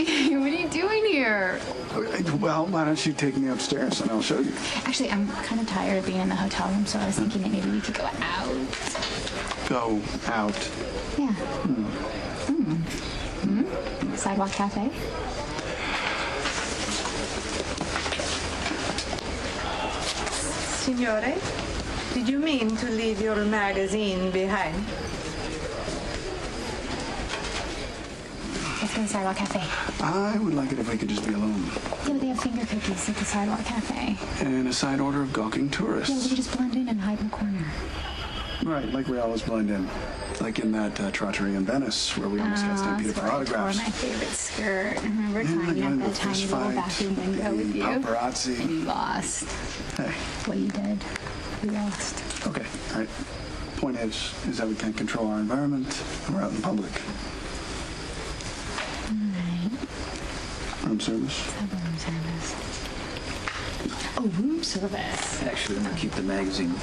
What are you doing here? Well, why don't you take me upstairs and I'll show you. Actually, I'm kind of tired of being in the hotel room, so I was thinking that maybe we could go out. Go out? Yeah. Sidewalk cafe? Signore, did you mean to leave your magazine behind? Let's go to the Sidewalk Cafe. I would like it if we could just be alone. Yeah, but they have finger cookies at the Sidewalk Cafe. And a side order of gawking tourists. Yeah, we could just blend in and hide in the corner. Right, like we always blend in. Like in that trattoria in Venice, where we almost got stampeded for autographs. My favorite skirt. I remember climbing up that tiny little bathroom window with you. Paparazzi. And you lost. Hey. What you did. You lost. Okay, all right. Point is that we can't control our environment. We're out in public. Room service? Room service. Oh, room service. Actually, I'm gonna keep the magazine.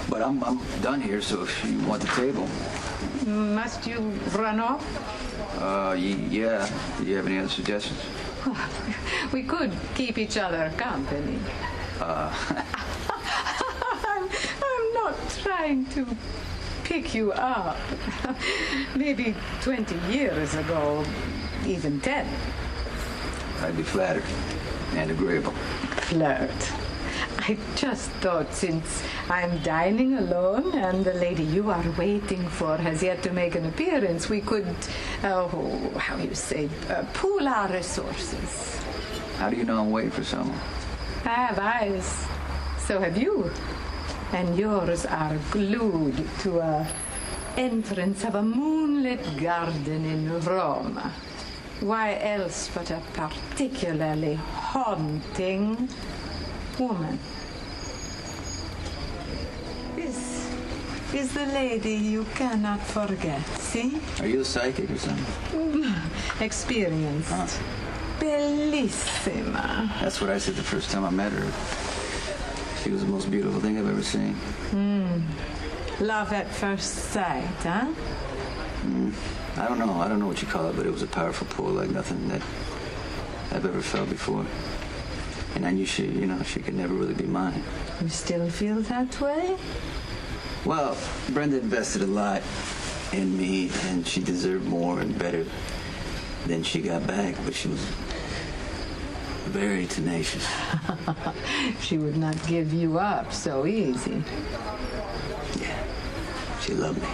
But I'm done here, so if you want the table. Must you run off? Yeah. Do you have any other suggestions? We could keep each other company. I'm not trying to pick you up. Maybe 20 years ago, even 10. I'd be flattered and agreeable. Flirt. I just thought since I'm dining alone and the lady you are waiting for has yet to make an appearance, we could, how you say, pool our resources. How do you know I'm waiting for someone? I have eyes. So have you. And yours are glued to a entrance of a moonlit garden in Rome. Why else but a particularly haunting woman? Is the lady you cannot forget, see? Are you a psychic or something? Experienced. Huh. Bellissima. That's what I said the first time I met her. She was the most beautiful thing I've ever seen. Love at first sight, huh? I don't know what you call it, but it was a powerful pull like nothing that I've ever felt before. And I knew she could never really be mine. You still feel that way? Well, Brenda invested a lot in me, and she deserved more and better than she got back, but she was very tenacious. She would not give you up so easy. Yeah, she loved me,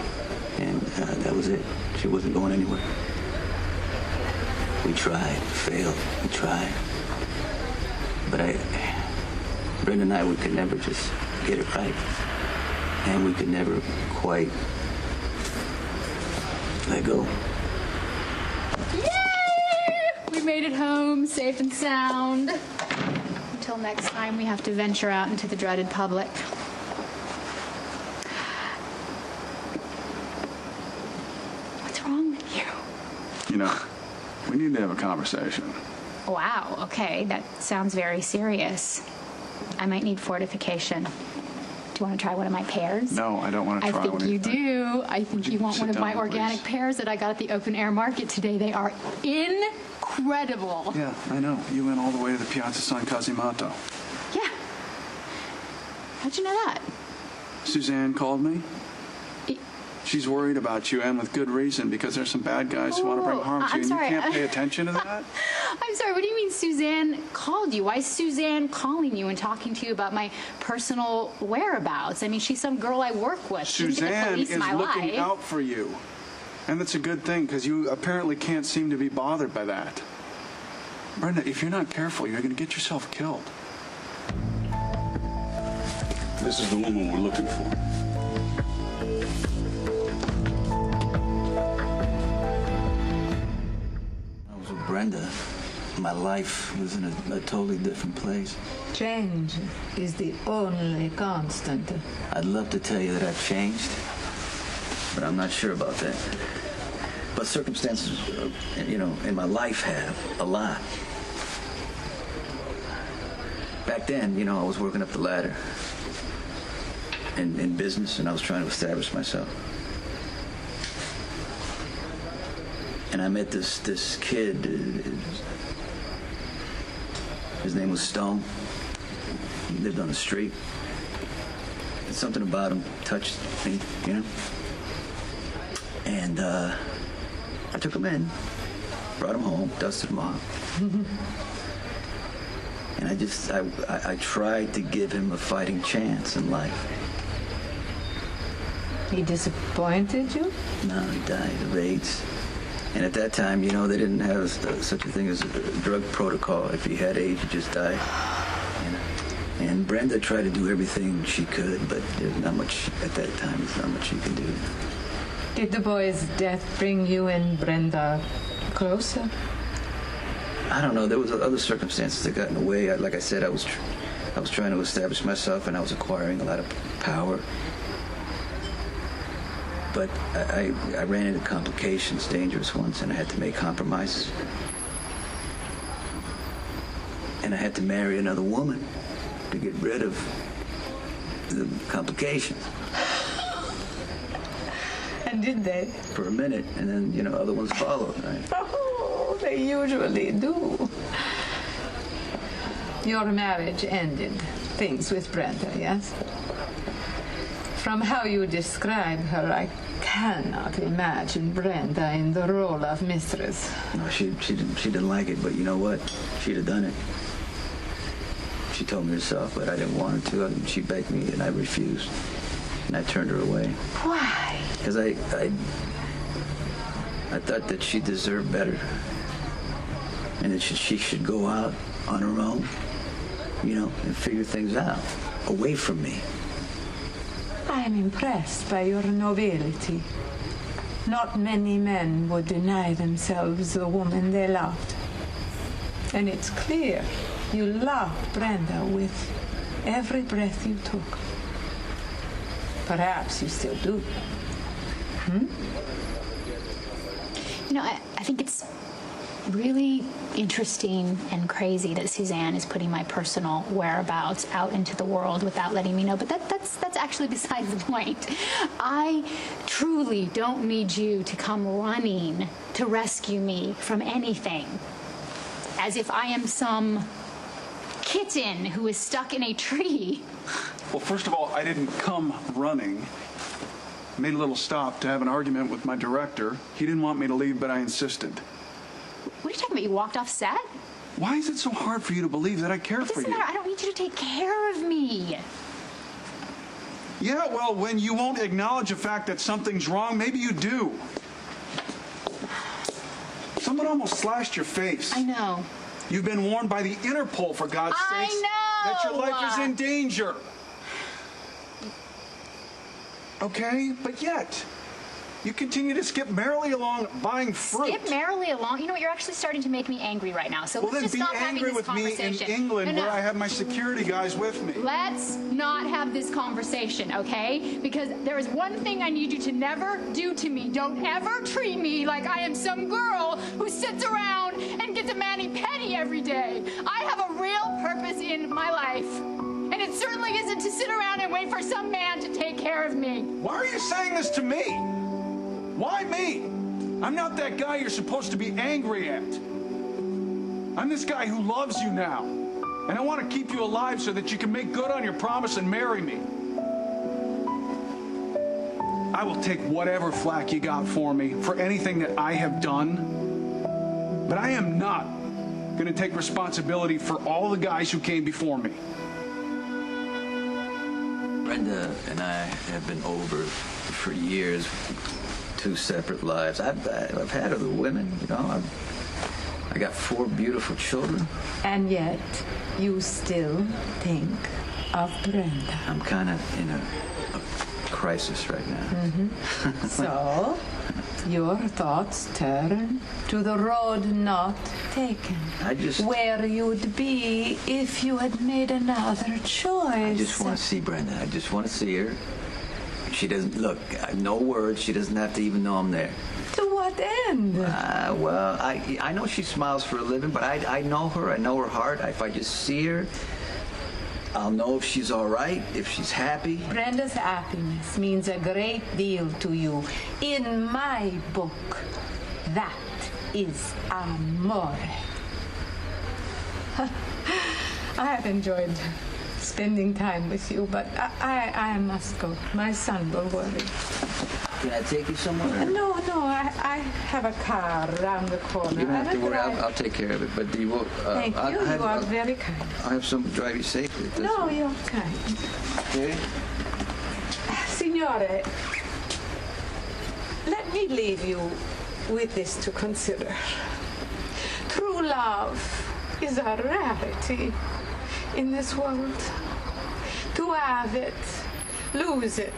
and that was it. She wasn't going anywhere. We tried, failed, we tried. But Brenda and I, we could never just get it right. And we could never quite let go. Yay! We made it home, safe and sound. Until next time, we have to venture out into the dreaded public. What's wrong with you? You know, we need to have a conversation. Wow, okay, that sounds very serious. I might need fortification. Do you want to try one of my pears? No, I don't want to try one. I think you do. I think you want one of my organic pears that I got at the open air market today. They are incredible. Yeah, I know. You went all the way to the Piazza San Cosimato. Yeah. How'd you know that? Suzanne called me. She's worried about you, and with good reason, because there's some bad guys who want to bring harm to you, and sorry. you can't pay attention to that? I'm sorry, what do you mean Suzanne called you? Why is Suzanne calling you and talking to you about my personal whereabouts? I mean, she's some girl I work with. Suzanne is looking out for you. And that's a good thing, because you apparently can't seem to be bothered by that. Brenda, if you're not careful, you're going to get yourself killed. This is the woman we're looking for. Brenda, my life was in a totally different place. Change is the only constant. I'd love to tell you that I've changed, but I'm not sure about that. But circumstances, in my life have a lot. Back then, I was working up the ladder in business, and I was trying to establish myself. And I met this kid. His name was Stone. He lived on the street. And something about him touched me, you know? And I took him in, brought him home, dusted him off. And I tried to give him a fighting chance in life. He disappointed you? No, he died of AIDS. And at that time, you know, they didn't have such a thing as a drug protocol. If he had AIDS, he just died. You know? And Brenda tried to do everything she could, but there's not much, at that time, there's not much she can do. Did the boy's death bring you and Brenda closer? I don't know. There was other circumstances that got in the way. Like I said, I was trying to establish myself, and I was acquiring a lot of power. But I ran into complications, dangerous ones, and I had to make compromises. And I had to marry another woman to get rid of the complications. And did they? For a minute, and then, you know, other ones followed, right? Oh, they usually do. Your marriage ended things with Brenda, yes? From how you describe her, I cannot imagine Brenda in the role of mistress. No, she didn't like it, but you know what? She'd have done it. She told me herself, but I didn't want her to. And she begged me, and I refused. And I turned her away. Why? Because I thought that she deserved better. And that she should go out on her own, you know, and figure things out, away from me. I am impressed by your nobility. Not many men would deny themselves the woman they loved. And it's clear you loved Brenda with every breath you took. Perhaps you still do. You know, I think it's really interesting and crazy that Suzanne is putting my personal whereabouts out into the world without letting me know. But that's actually besides the point. I truly don't need you to come running to rescue me from anything, as if I am some kitten who is stuck in a tree. Well, first of all, I didn't come running. I made a little stop to have an argument with my director. He didn't want me to leave, but I insisted. What are you talking about? You walked off set? Why is it so hard for you to believe that I care It for doesn't you? matter. I don't need you to take care of me. Yeah, well, when you won't acknowledge the fact that something's wrong, maybe you do. Someone almost slashed your face. I know. You've been warned by the Interpol, for God's I sakes, know. that your life is in danger. Okay, but yet, you continue to skip merrily along buying fruit. Skip merrily along. You know what? You're actually starting to make me angry right now. So Well, let's then just be stop having angry this with me in conversation. England, No. where I have my security guys with me. Let's not have this conversation, okay? Because there is one thing I need you to never do to me. Don't ever treat me like I am some girl who sits around and gets a mani-pedi every day. I have a real purpose in my life. And it certainly isn't to sit around and wait for some man to take care of me. Why are you saying this to me? Why me? I'm not that guy you're supposed to be angry at. I'm this guy who loves you now. And I want to keep you alive so that you can make good on your promise and marry me. I will take whatever flack you got for me for anything that I have done. But I am not going to take responsibility for all the guys who came before me. Brenda and I have been over for years, two separate lives. I've had other women, you know. I got 4 beautiful children. And yet, you still think of Brenda. I'm kind of in a crisis right now. So, your thoughts turn to the road not taken. Where you'd be if you had made another choice. I just want to see Brenda. I just want to see her. She doesn't, look, no words. She doesn't have to even know I'm there. To what end? Well, I know she smiles for a living, but I know her. I know her heart. If I just see her, I'll know if she's all right, if she's happy. Brenda's happiness means a great deal to you. In my book, that is amore. I have enjoyed spending time with you, but I must go. My son will worry. Can I take you somewhere? No, I have a car around the corner. You don't have to worry. drive. I'll take care of it. But you will. Thank you. You are very kind. I'll have someone drive you safely. No, you're kind. Okay. Signore, let me leave you with this to consider. True love is a rarity in this world. To have it, lose it,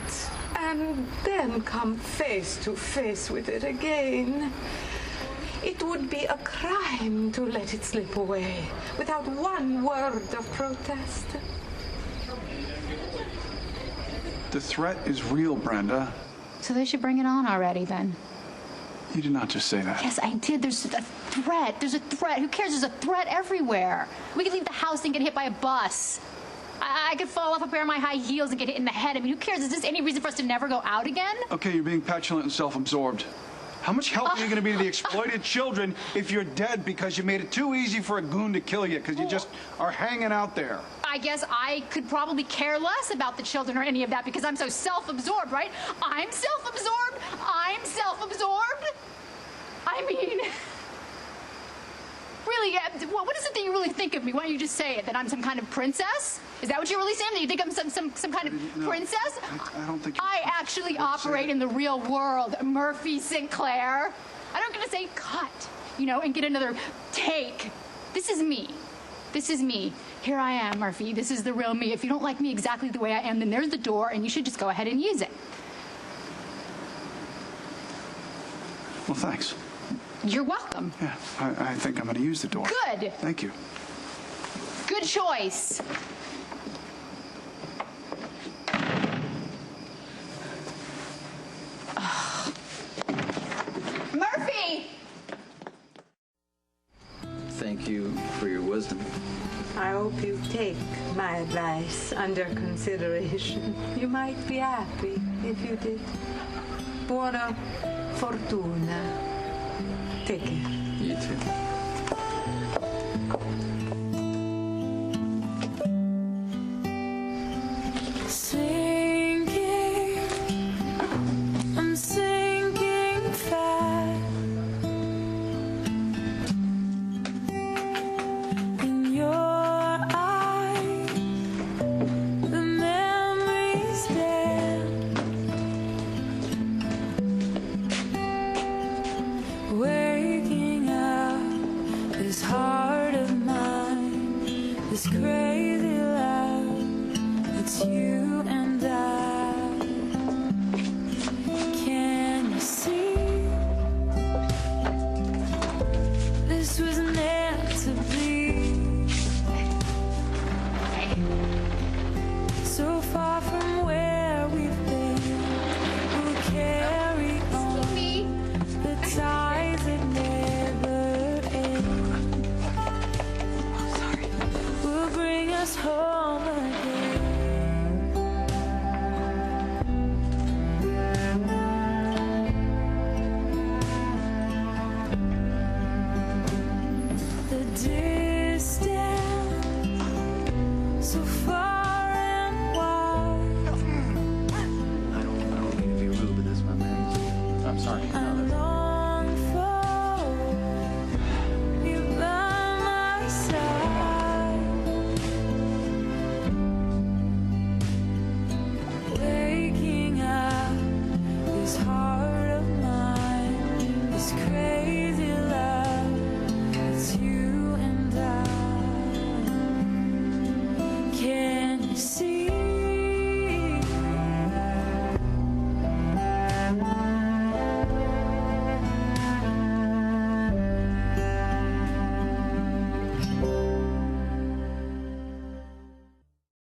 and then come face to face with it again. It would be a crime to let it slip away without one word of protest. The threat is real, Brenda. So they should bring it on already then. You did not just say that. Yes, I did. There's a threat. There's a threat. Who cares? There's a threat everywhere. We could leave the house and get hit by a bus. I could fall off a pair of my high heels and get hit in the head. I mean, who cares? Is this any reason for us to never go out again? Okay, you're being petulant and self-absorbed. How much help are you going to be to the exploited children if you're dead because you made it too easy for a goon to kill you because you just are hanging out there? I guess I could probably care less about the children or any of that because I'm so self-absorbed, right? I'm self-absorbed. I'm self-absorbed. I mean, really, what is it that you really think of me? Why don't you just say it? That I'm some kind of princess? Is that what you're really saying? That you think I'm some kind of princess? I don't think I actually operate in the real world, Murphy Sinclair. I don't get to say cut, and get another take. This is me. This is me. Here I am, Murphy. This is the real me. If you don't like me exactly the way I am, then there's the door, and you should just go ahead and use it. Well, thanks. You're welcome. Yeah, I think I'm going to use the door. Good. Thank you. Good choice. Ugh. Murphy! Thank you for your wisdom. I hope you take my advice under consideration. You might be happy if you did. Buona fortuna. Take care. You too. Sinking, I'm sinking fast in your eyes. The memories dance, waking up this heart of mine, this crazy love. It's you and I. Can you see? This was meant to be. So far from where we've been, we'll carry on the ties that never end. Will bring us home again. The day